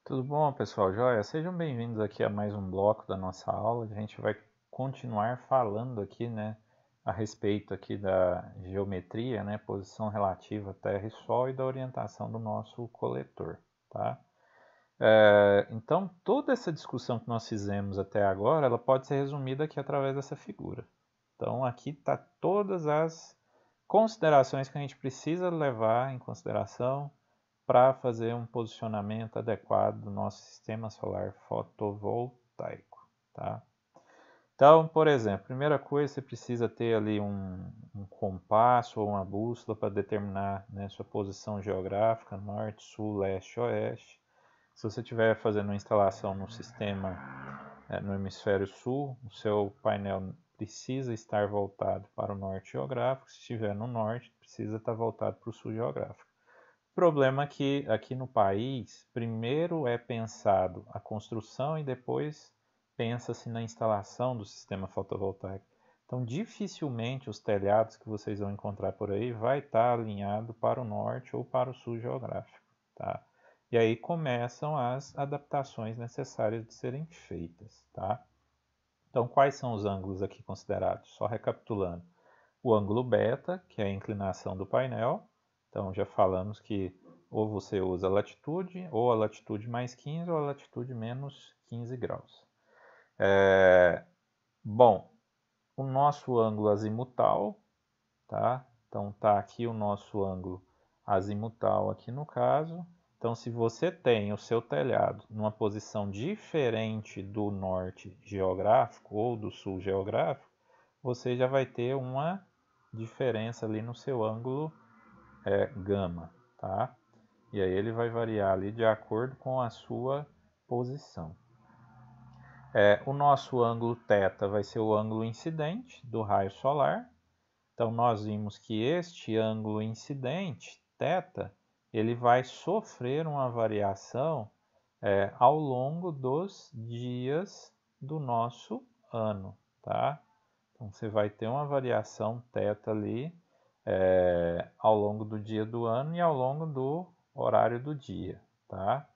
Tudo bom, pessoal? Joia? Sejam bem-vindos aqui a mais um bloco da nossa aula. A gente vai continuar falando aqui, né, a respeito aqui da geometria, né, posição relativa Terra e Sol e da orientação do nosso coletor, tá? Então, toda essa discussão que nós fizemos até agora, ela pode ser resumida aqui através dessa figura. Então, aqui está todas as considerações que a gente precisa levar em consideração para fazer um posicionamento adequado do nosso sistema solar fotovoltaico, tá? Então, por exemplo, primeira coisa, você precisa ter ali um compasso ou uma bússola para determinar, né, sua posição geográfica, norte, sul, leste, oeste. Se você estiver fazendo uma instalação no sistema no hemisfério sul, o seu painel precisa estar voltado para o norte geográfico. Se estiver no norte, precisa estar voltado para o sul geográfico. O problema é que aqui no país, primeiro é pensado a construção e depois pensa-se na instalação do sistema fotovoltaico. Então, dificilmente os telhados que vocês vão encontrar por aí vai estar alinhado para o norte ou para o sul geográfico, tá? E aí começam as adaptações necessárias de serem feitas, tá? Então, quais são os ângulos aqui considerados? Só recapitulando. O ângulo beta, que é a inclinação do painel. Então, já falamos que ou você usa a latitude, ou a latitude mais 15, ou a latitude menos 15 graus. Bom, o nosso ângulo azimutal, tá? Então, tá aqui o nosso ângulo azimutal aqui no caso. Então, se você tem o seu telhado numa posição diferente do norte geográfico ou do sul geográfico, você já vai ter uma diferença ali no seu ângulo gama, tá? E aí ele vai variar ali de acordo com a sua posição. O nosso ângulo θ vai ser o ângulo incidente do raio solar. Então nós vimos que este ângulo incidente, θ, ele vai sofrer uma variação ao longo dos dias do nosso ano, tá? Então você vai ter uma variação θ ali ao longo do dia do ano e ao longo do horário do dia, tá?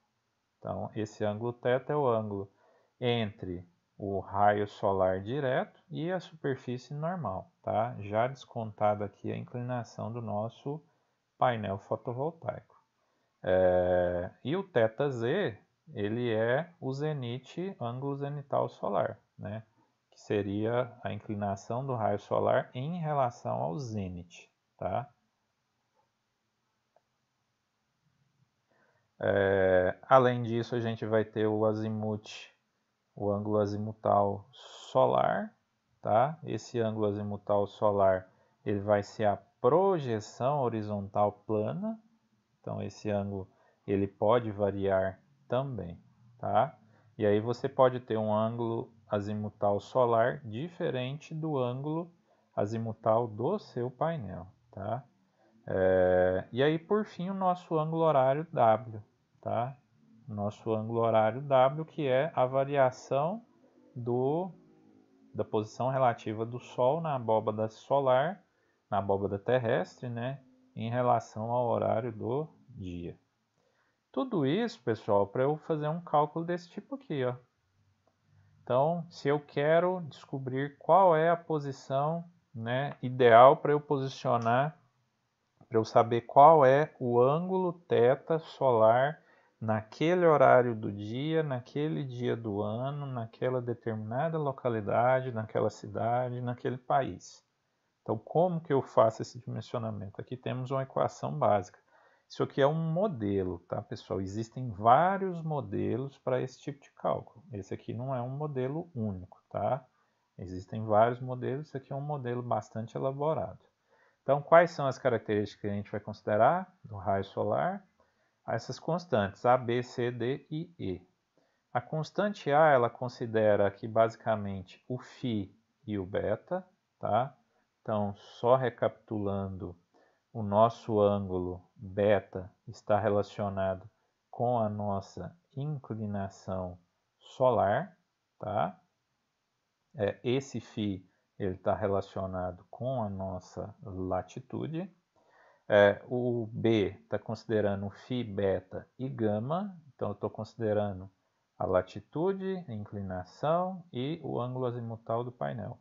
Então esse ângulo θ é o ângulo entre o raio solar direto e a superfície normal, tá? Já descontado aqui a inclinação do nosso painel fotovoltaico. E o θz, ele é o zenite, ângulo zenital solar, né? Que seria a inclinação do raio solar em relação ao zênite, tá? Além disso, a gente vai ter o azimute, o ângulo azimutal solar, tá? Esse ângulo azimutal solar, ele vai ser a projeção horizontal plana. Então, esse ângulo, ele pode variar também, tá? E aí você pode ter um ângulo azimutal solar diferente do ângulo azimutal do seu painel, tá? E aí, por fim, o nosso ângulo horário W, tá? Nosso ângulo horário W, que é a variação da posição relativa do Sol na abóbada solar, na abóbada terrestre, né? Em relação ao horário do dia. Tudo isso, pessoal, para eu fazer um cálculo desse tipo aqui, ó. Então, se eu quero descobrir qual é a posição, né, ideal para eu posicionar, para eu saber qual é o ângulo θ solar naquele horário do dia, naquele dia do ano, naquela determinada localidade, naquela cidade, naquele país. Então, como que eu faço esse dimensionamento? Aqui temos uma equação básica. Isso aqui é um modelo, tá, pessoal? Existem vários modelos para esse tipo de cálculo. Esse aqui não é um modelo único, tá? Existem vários modelos, esse aqui é um modelo bastante elaborado. Então, quais são as características que a gente vai considerar do raio solar? Essas constantes, A, B, C, D e E. A constante A, ela considera aqui basicamente o φ e o beta, tá? Então, só recapitulando, o nosso ângulo beta está relacionado com a nossa inclinação solar, tá? Esse φ ele está relacionado com a nossa latitude. O B está considerando φ, beta e gama, então eu estou considerando a latitude, a inclinação e o ângulo azimutal do painel.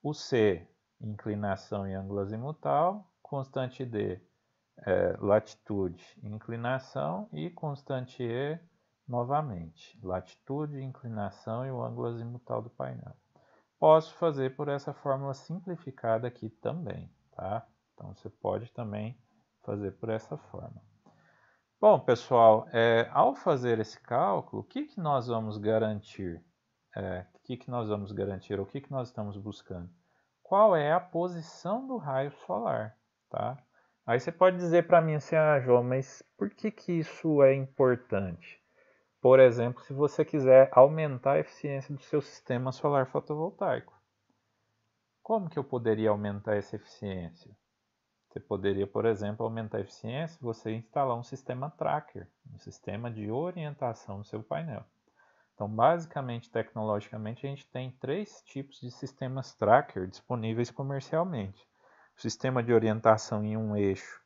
O C, inclinação e ângulo azimutal, constante D, latitude e inclinação, e constante E, novamente, latitude, inclinação e o ângulo azimutal do painel. Posso fazer por essa fórmula simplificada aqui também, tá? Então, você pode também fazer por essa forma. Bom, pessoal, ao fazer esse cálculo, o que nós vamos garantir? O que nós vamos garantir? O que nós estamos buscando? Qual é a posição do raio solar, tá? Aí você pode dizer para mim assim, João, mas por que isso é importante? Por exemplo, se você quiser aumentar a eficiência do seu sistema solar fotovoltaico. Como que eu poderia aumentar essa eficiência? Você poderia, por exemplo, aumentar a eficiência se você instalar um sistema tracker, um sistema de orientação no seu painel. Então, basicamente, tecnologicamente, a gente tem 3 tipos de sistemas tracker disponíveis comercialmente. O sistema de orientação em um eixo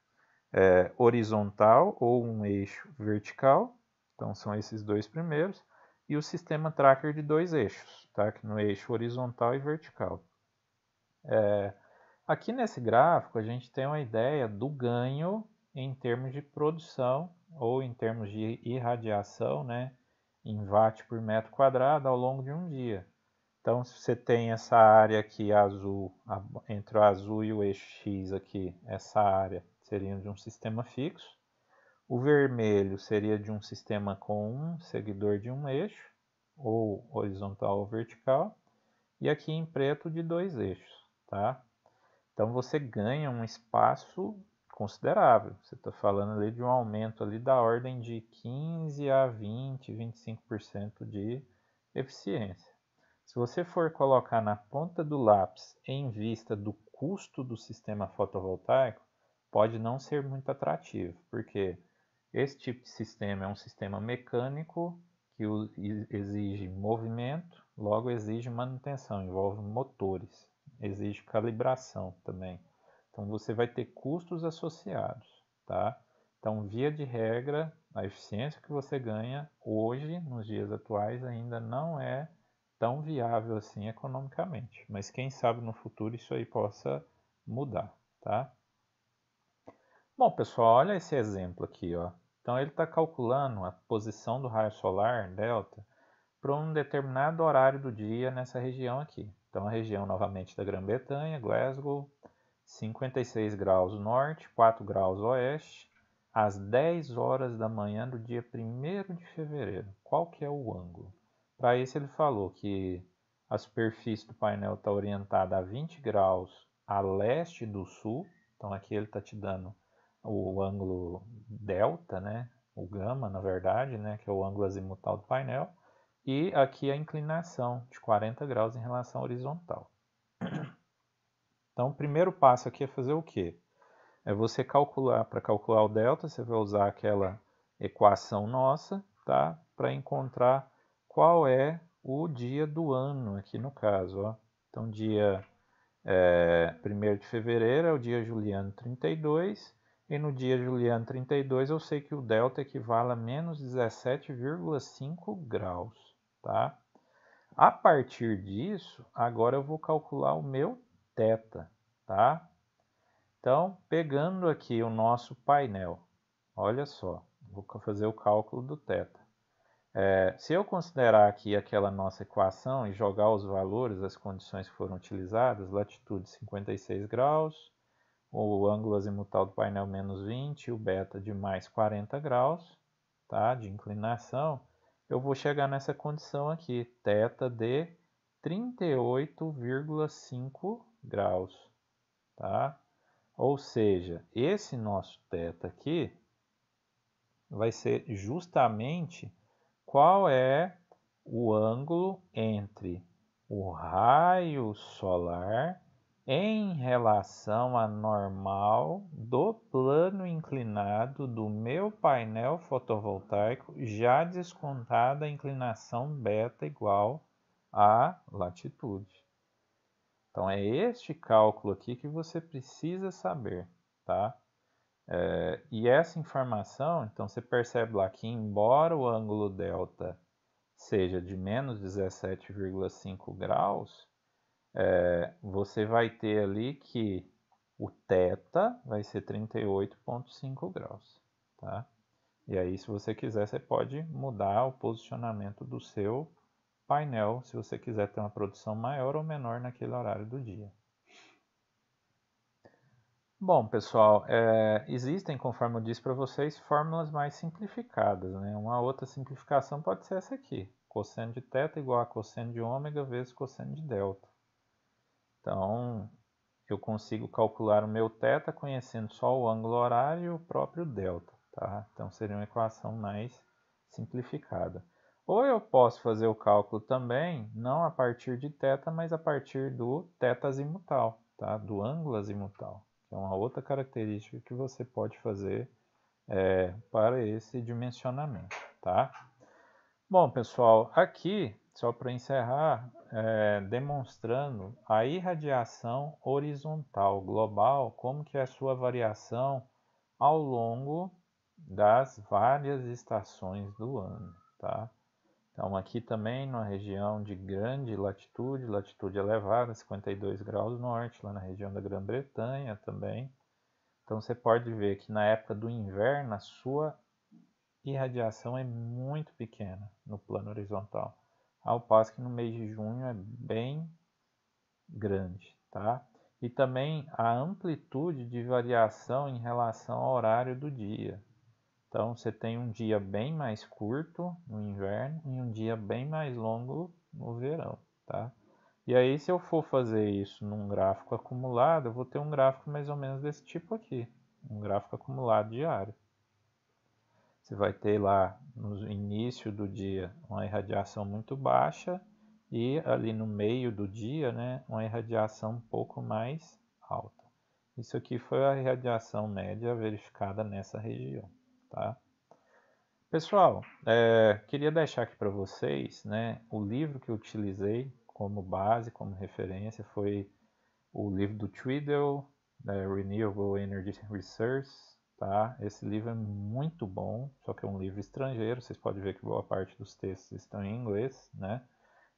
horizontal ou um eixo vertical, então são esses 2 primeiros, e o sistema tracker de 2 eixos, tá? No eixo horizontal e vertical. Aqui nesse gráfico a gente tem uma ideia do ganho em termos de produção ou em termos de irradiação, né, em watt por metro quadrado ao longo de um dia. Então, se você tem essa área aqui azul, entre o azul e o eixo X aqui, essa área seria de um sistema fixo. O vermelho seria de um sistema com um seguidor de um eixo, ou horizontal ou vertical. E aqui em preto de 2 eixos, tá? Então você ganha um espaço considerável. Você está falando ali de um aumento ali da ordem de 15 a 20, 25% de eficiência. Se você for colocar na ponta do lápis em vista do custo do sistema fotovoltaico, pode não ser muito atrativo, porque esse tipo de sistema é um sistema mecânico que exige movimento, logo exige manutenção, envolve motores, exige calibração também. Então você vai ter custos associados, tá? Então, via de regra, a eficiência que você ganha hoje, nos dias atuais, ainda não é tão viável assim economicamente. Mas quem sabe no futuro isso aí possa mudar, tá? Bom, pessoal, olha esse exemplo aqui, ó. Então ele está calculando a posição do raio solar, delta, para um determinado horário do dia nessa região aqui. Então a região novamente da Grã-Bretanha, Glasgow, 56 graus norte, 4 graus oeste, às 10 horas da manhã do dia 1º de fevereiro. Qual que é o ângulo? Para isso ele falou que a superfície do painel está orientada a 20 graus a leste do sul. Então aqui ele está te dando o ângulo delta, né? O gama, na verdade, né? Que é o ângulo azimutal do painel. E aqui a inclinação de 40 graus em relação à horizontal. Então o primeiro passo aqui é fazer o quê? É você calcular, para calcular o delta, você vai usar aquela equação nossa, tá? Para encontrar qual é o dia do ano aqui no caso, ó. Então dia 1º de fevereiro é o dia juliano 32, e no dia juliano 32 eu sei que o delta equivale a menos 17,5 graus, tá? A partir disso, agora eu vou calcular o meu θ, tá? Então, pegando aqui o nosso painel, olha só, vou fazer o cálculo do θ. Se eu considerar aqui aquela nossa equação e jogar os valores, as condições que foram utilizadas, latitude 56 graus, o ângulo azimutal do painel menos 20 e o beta de mais 40 graus, tá, de inclinação, eu vou chegar nessa condição aqui, θ de 38,5 graus, tá? Ou seja, esse nosso θ aqui vai ser justamente qual é o ângulo entre o raio solar em relação à normal do plano inclinado do meu painel fotovoltaico, já descontada a inclinação beta igual à latitude. Então é este cálculo aqui que você precisa saber, tá? E essa informação, então você percebe lá que embora o ângulo delta seja de menos 17,5 graus, você vai ter ali que o θ vai ser 38,5 graus, tá? E aí, se você quiser, você pode mudar o posicionamento do seu painel, se você quiser ter uma produção maior ou menor naquele horário do dia. Bom, pessoal, existem, conforme eu disse para vocês, fórmulas mais simplificadas, né? Uma outra simplificação pode ser essa aqui. Cosseno de θ igual a cosseno de ômega vezes cosseno de delta. Então, eu consigo calcular o meu θ conhecendo só o ângulo horário e o próprio delta, tá? Então, seria uma equação mais simplificada. Ou eu posso fazer o cálculo também, não a partir de θ, mas a partir do θ azimutal, tá? Do ângulo azimutal, que é uma outra característica que você pode fazer para esse dimensionamento, tá? Bom, pessoal, aqui, só para encerrar, demonstrando a irradiação horizontal global, como que é a sua variação ao longo das várias estações do ano, tá? Então, aqui também numa região de grande latitude, latitude elevada, 52 graus norte, lá na região da Grã-Bretanha também. Então, você pode ver que na época do inverno, a sua irradiação é muito pequena no plano horizontal, ao passo que no mês de junho é bem grande, tá? E também a amplitude de variação em relação ao horário do dia. Então você tem um dia bem mais curto no inverno e um dia bem mais longo no verão, tá? E aí se eu for fazer isso num gráfico acumulado, eu vou ter um gráfico mais ou menos desse tipo aqui, um gráfico acumulado diário. Você vai ter lá no início do dia uma irradiação muito baixa e ali no meio do dia, né, uma irradiação um pouco mais alta. Isso aqui foi a irradiação média verificada nessa região, tá? Pessoal, queria deixar aqui para vocês, né, o livro que eu utilizei como base, como referência, foi o livro do Tweedale, Renewable Energy Research, tá? Esse livro é muito bom, só que é um livro estrangeiro, vocês podem ver que boa parte dos textos estão em inglês, né?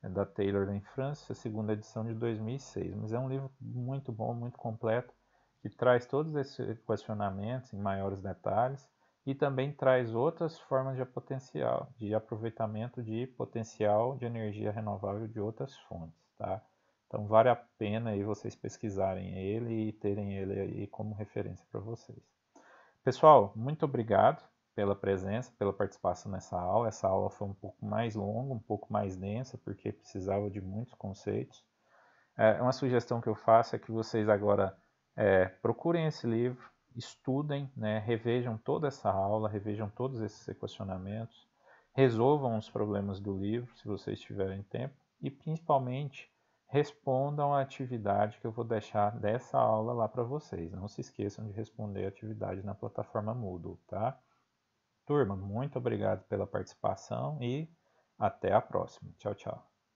É da Taylor em França, a segunda edição de 2006, mas é um livro muito bom, muito completo, que traz todos esses questionamentos em maiores detalhes e também traz outras formas de potencial, de aproveitamento de potencial de energia renovável de outras fontes, tá? Então vale a pena aí vocês pesquisarem ele e terem ele aí como referência para vocês. Pessoal, muito obrigado pela presença, pela participação nessa aula. Essa aula foi um pouco mais longa, um pouco mais densa, porque precisava de muitos conceitos. Uma sugestão que eu faço é que vocês agora procurem esse livro, estudem, né, revejam toda essa aula, revejam todos esses equacionamentos, resolvam os problemas do livro, se vocês tiverem tempo, e principalmente respondam a atividade que eu vou deixar dessa aula lá para vocês. Não se esqueçam de responder a atividade na plataforma Moodle, tá? Turma, muito obrigado pela participação e até a próxima. Tchau, tchau.